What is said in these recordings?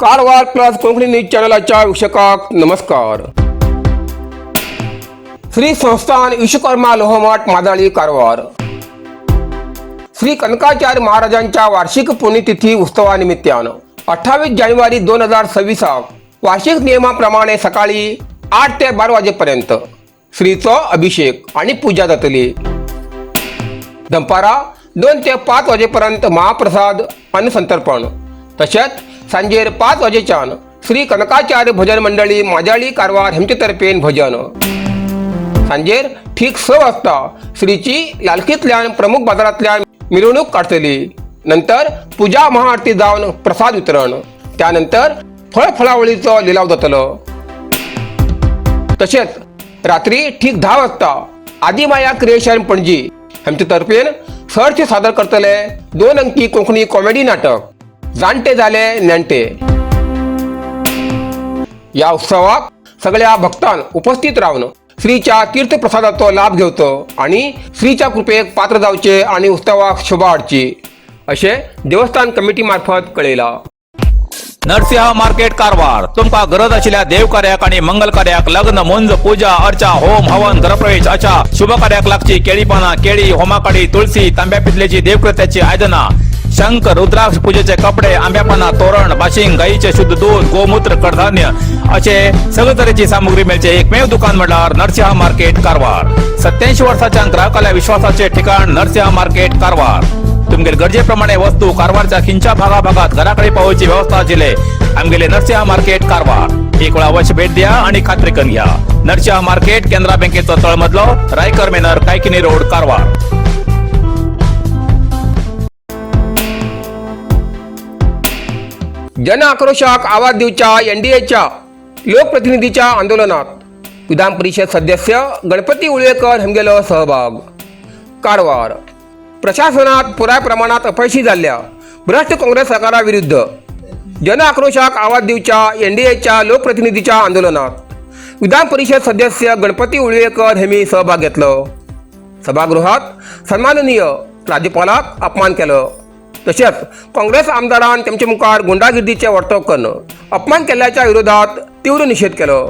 Karwar plus Konkani news चॅनलच्या वीक्षकाक नमस्कार। श्री संस्थान विश्वकर्मा लोहमठ मादाळी कारवार श्री कनकाचार्य महाराजांच्या वार्षिक पुण्यतिथी उत्सवानिमित्तान 28 जानेवारी 2026 वार्षिक नियमाप्रमाणे सकाळी 8 ते 12 वाजेपर्यंत श्रीचो अभिषेक आणि पूजा जातली। दंपारा 2 ते 5 वाजेपर्यंत महाप्रसाद आणि संतर्पण तसेच सांजेर 5 वाजेच्यान श्री कनकाचार्य भजन मंडळी माजाळी कारवार हेंचे तर्फेन भजन। सांजेर ठीक 6 वाजता श्रीची लालकीतल्यान प्रमुख बाजारातल्यान मिरवणूक काढतली। नंतर पूजा महाआरती जावन प्रसाद वितरण, त्यानंतर फळफळावळीचो लिलाव जातलो। तसेच रात्री ठीक 10 वाजता आदिमाया क्रिएशन पणजी हेंचे तर्फेन सर्च सादर करतले 2 अंकी कोंकणी कॉमेडी नाटक जाणटे जाले नेणटे। या उत्सवाक सगळ्या भक्तांन उपस्थित रावन श्रीच्या तीर्थप्रसादाचो लाभ घेवचो आणि श्रीच्या कृपेक पात्र जावचे आणि उत्सवाक शोभा हाडची असे देवस्थान कमिटी मार्फत कळयला। नरसिंह मार्केट कारवार तुमका गरज आशिल्ल्या देव कार्याक आणि मंगल कार्याक, लग्न, मुंज, पूजा, अर्चा, होम, हवन, गृहप्रवेश अशा शुभ कार्याक लागची केळी पाना, केळी, होमाकडी, तुळशी, तांब्या पितलेची देवकृत्याची आयदना, शंख, रुद्राक्ष पूजेचे कपडे, आंब्या पाना, तोरण, बाशिंग, गाईचे शुद्ध दूध, गोमूत्र, कडधान्य असे सगळे तरेची सामुग्री मेळचे एकमेव दुकान म्हणल्यार नरसिंह मार्केट कारवार। 87 वर्षांच्या ग्राहकाला विश्वासाचे ठिकाण नरसिंह मार्केट कारवार। तुमगेर गरजेप्रमाणे वस्तू कारवारच्या खिंच्या भागाभागात घराकडे पावोवची व्यवस्था आशिल्ले आमगेले नरसिंह मार्केट कारवार। एक वेळ अवश्य भेट द्या आणि खात्री करून घ्या। नरसिंह मार्केट केंद्रा बँकेचो तळमजलो, रायकर मेनर, कायकिनी रोड, कारवार। जन आक्रोशाक आवाज दिवच्या एनडीएच्या लोकप्रतिनिधीच्या आंदोलनात विधान परिषद सदस्य गणपती उळवेकर हेंगेलो सहभाग। कारवार प्रशासनात पुराय प्रमाणात अपयशी जाल्ल्या भ्रष्ट काँग्रेस सरकाराविरुद्ध जन आक्रोशाक आवाज दिवच्या एनडीएच्या लोकप्रतिनिधीच्या आंदोलनात विधान परिषद सदस्य गणपती उळवेकर हेमी सहभाग घेतलो। सभागृहात सन्माननीय राज्यपालाक अपमान केलो। तसेच काँग्रेस आमदारान तेमचे मुखार गुंडागिर्दीचे वर्तव करून अपमान केल्याच्या विरोधात तीव्र निषेध केलो।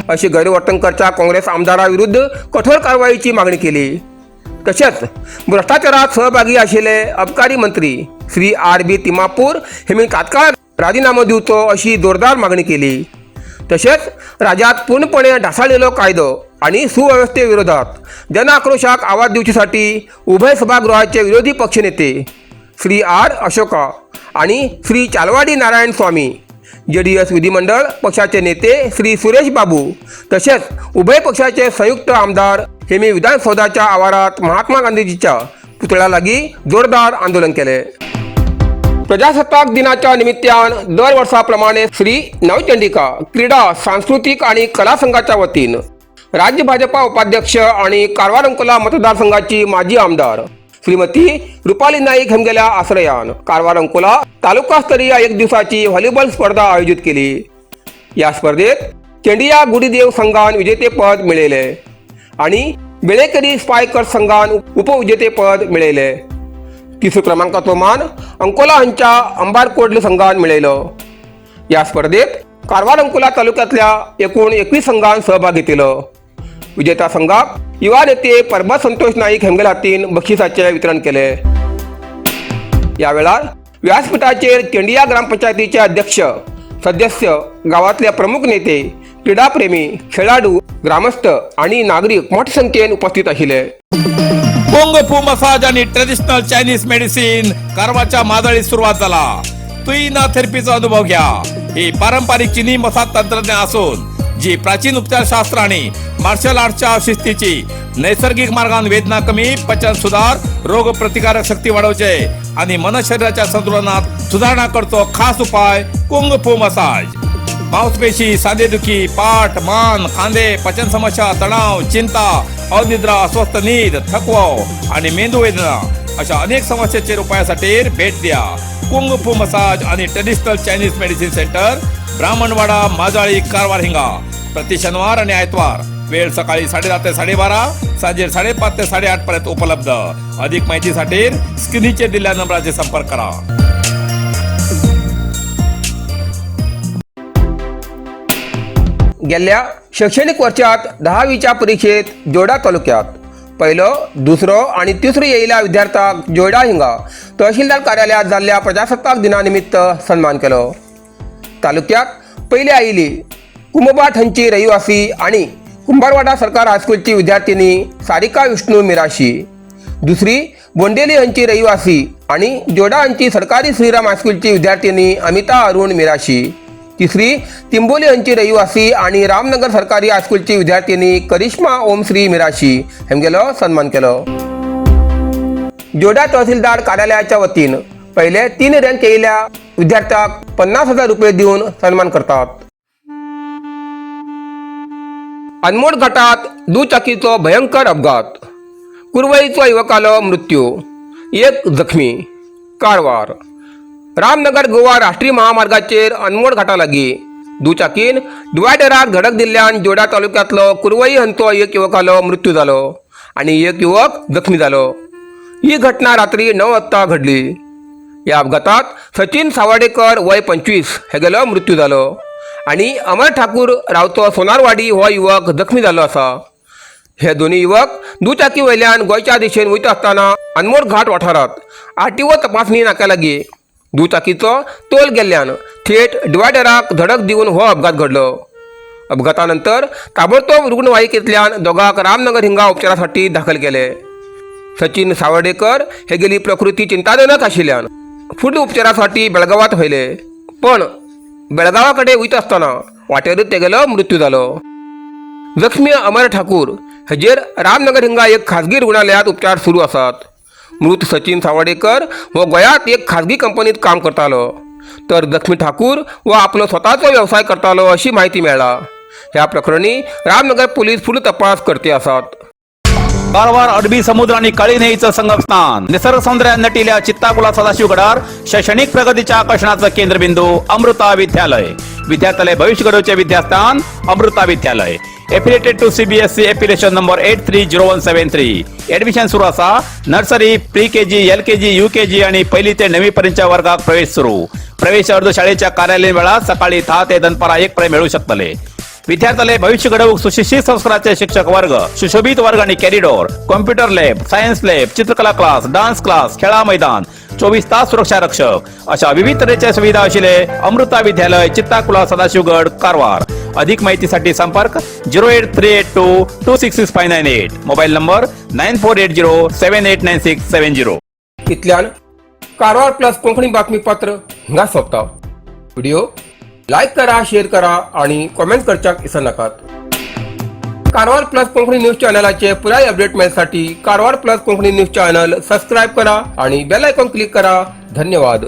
अशी गैरवर्तन करच्या काँग्रेस आमदाराविरुद्ध कठोर कारवाईची मागणी केली। तसेच भ्रष्टाचारात सहभागी आशिल्ले अबकारी मंत्री श्री आर.बी. तिम्मापूर हेमी तात्काळ राजीनामा दिवचो अशी जोरदार मागणी केली। तसेच राज्यात पूर्णपणे ढासळलेलो कायदो आणि सुव्यवस्थे विरोधात जन आक्रोशाक आवाज दिवचेसाठी उभय सभागृहाचे विरोधी पक्षनेते श्री आर. अशोका आणि श्री चालवाडी नारायण स्वामी, जेडीएस विधिमंडळ पक्षाचे नेते श्री सुरेश बाबू तसेच उभय पक्षाचे संयुक्त आमदार हेमी विधानसौधाच्या आवारात महात्मा गांधीजीच्या पुतळ्या लागी जोरदार आंदोलन केले। प्रजासत्ताक दिनाच्या निमित्तान दर वर्षाप्रमाणे श्री नवचंडिका क्रीडा, सांस्कृतिक आणि कला संघाच्या वतीन राज्य भाजपा उपाध्यक्ष आणि कारवार अंकोला मतदारसंघाची माजी आमदार श्रीमती रुपाली नाईक हेंगेल्या आश्रयान कारवार अंकोला तालुकास्तरीय 1 दिवसाची व्हॉलीबॉल स्पर्धा आयोजित केली। या स्पर्धेत चेंडिया गुडीदेव संघान विजेतेपद मिळवले आणि बेळेकरी स्पायकर्स संघान उपविजेतेपद मिळवले। 3 क्रमांकाचो मान अंकोला हांच्या अंबारकोडल संघान मिळवलो। या स्पर्धेत कारवार अंकोला तालुक्यातल्या एकूण 21 संघान सहभाग घेतलो। विजेता संघाक युवा नेते परबत संतोष नाईक हेंगेल हातीन बक्षिसाचे वितरण केले। यावेळार व्यासपीठाचेर चेंडिया ग्रामपंचायतीचे अध्यक्ष, सदस्य, गावातले प्रमुख नेते, क्रीडाप्रेमी, खेळाडू, ग्रामस्थ आणि नागरिक मोठ्या संख्येन उपस्थित आशिल्ले। कुंग फू मसाज आणि ट्रेडिशनल चायनीज मेडिसिन कारवारच्या माजाळीत सुरुवात झाला। तुईना थेरपीचा अनुभव घ्या। ही पारंपरिक चीनी मसाज तंत्रज्ञान असून जी प्राचीन उपचारशास्त्र आणि मार्शल आर्टच्या शिस्तीची नैसर्गिक मार्गाने वेदना कमी, पचन सुधार, रोग प्रतिकारक शक्ती वाढवचे आणि मन शरीराच्या संतुलनात सुधारणा करतो खास उपाय कुंग फू मसाज। मांसपेशी, सांधेदुखी, पाठ, मान, खांदे, पचन समस्या, तणाव, चिंता, अनिद्रा, अस्वस्थ नींद, थकवा आणि मेंदू वेदना अशा अनेक समस्यांचे उपायासाठी भेट द्या। कुंग फू मसाज आणि traditional Chinese medicine centre, Brahmanwada, Majali, Karwar हिंगा। प्रति शनिवार आणि आयतवार। वेळ सकाळी 10:30 ते 12:30, सांजे 5:30 ते 8:30 पर्यंत उपलब्ध। अधिक माहितीसाठी स्क्रीनचे दिलेल्या नंबराचे संपर्क करा। गेल्या शैक्षणिक वर्षात 10वीच्या परीक्षेत जोडा तालुक्यात पहिलं, दुसरं आणि तिसरं येयल्या विद्यार्थ्यांक जोडा हिंगा तहसीलदार कार्यालयात जाल्ल्या प्रजासत्ताक दिनानिमित्त सन्मान केलो. तालुक्यात पयली आयिल्ली कुंभबाट हांची रहिवासी आणि कुंभारवाडा सरकार हायस्कूलची विद्यार्थिनी सारिका विष्णू मिराशी, दुसरी बोंडेली हांची रहिवासी आणि जोडा हांची सरकारी श्रीराम हायस्कूलची विद्यार्थिनी अमिता अरुण मिराशी, तिसरी तिंबोली हांची रहिवासी आणि रामनगर सरकारी हायस्कूलची विद्यार्थिनी करिश्मा ओमश्री मिराशी हेमगेलो सन्मान केलो. जोडा तहसीलदार कार्यालयाच्या वतीन पहिले 3 रँक येयल्या विद्यार्थ्यांक 50,000 रुपये दिवन सन्मान करतात. अनमोड घाटात दुचाकीचो भयंकर अपघात, कुरवळीचो युवकालो मृत्यू, 1 जखमी. कारवार. रामनगर गोवा राष्ट्रीय महामार्गाचेर अनमोड घाटा लागीं दुचाकीन डिवायडराक धडक दिल्ल्यान जोडा तालुक्यांतलो कुरवई हांचो 1 युवकालो मृत्यू जालो आनी 1 युवक जखमी जालो. ही घटना रात्री 9 वाजता घडली. ह्या अपघातात सचिन सावडेकर वय 25 हेगेलो मृत्यू जालो आनी अमर ठाकूर रावतो सोनारवाडी हो युवक जखमी जालो आसा. हे दोन्ही युवक दुचाकी वयल्यान गोंयच्या दिशेन वयता आसतना अनमोड घाट वाठारांत आरटीओ तपासणी नाक्या लागीं दुचाकीचो तोल गेल्ल्यान थेट डिवायडराक धडक दिवन हो अपघात घडलो. अपघातानंतर ताबडतोब रुग्णवाहिकेंतल्यान दोगांक रामनगर हिंगा उपचारासाठी दाखल केले. सचिन सावडेकर हे गेली प्रकृती चिंताजनक आशिल्ल्यान फुडल्या उपचारासाठी बेळगावात व्हयले, पण बेळगावा कडेन वयता आसतना वाटेरूच तेगेलो मृत्यू जालो. जखमी अमर ठाकूर हेजेर रामनगर हिंगा एक खाजगी रुग्णालयात उपचार सुरू आसात. मृत सचिन सावडेकर हो गोंयांत एक खाजगी कंपनीत काम करतालो, तर जखमी ठाकूर हो आपलो स्वताचो व्यवसाय करतालो अशी माहिती मेळ्ळा. ह्या प्रकरणी रामनगर पोलीस फुल तपास करते आसात. कारवार अरबी समुद्र आणि काळी न्हंयेचं संगम स्नान, निसर्ग सौंदर्यात नटिल्या चित्ताकुला सदाशिवगडार शैक्षणिक प्रगतीच्या आकर्षणाचं केंद्रबिंदू अमृता विद्यालय. विद्यार्थ्यालय भविष्य घडोवचे विद्यास्थान Amrita Vidyalaya. Affiliated to CBSE application number 830173. Admission सुरू आसा. Nursery, pre KG, LKG, UKG आणि 1ली ते 9वी पर्यंतच्या वर्गाक प्रवेश सुरू. प्रवेश अर्ज शाळेच्या कार्यालयीन वेळात सकाळी 10 ते दनपारा 1 पर्यंत मिळू शकतले. विद्यार्थ्यालय भविष्य घडवूक सुशिक्षित संस्काराचे शिक्षक वर्ग, सुशोभित वर्ग आणि corridor, computer lab, science lab, चित्रकला क्लास, डान्स क्लास, खेळा मैदान, 24 तास सुरक्षा रक्षक अशा विविध तऱ्हेच्या सुविधा आशिल्ले अमृता विद्यालय, चित्ताकुला, सदाशिवगड, कारवार. अधिक माहितीसाठी संपर्क 08382266598. Mobile number 9480789670. इतल्यान कारवार प्लस कोंकणी बातमीपत्र हिंगा सोंपता. व्हिडिओ लाईक करा, शेअर करा आणि कमेंट करच्याक विसरू नाकात. कारवार प्लस कोंकणी न्यूज चॅनलाचे पुराय अपडेट मेळसाठी Karwar plus Konkani news channel subscribe करा आणि बेल आयकॉन क्लिक करा. धन्यवाद.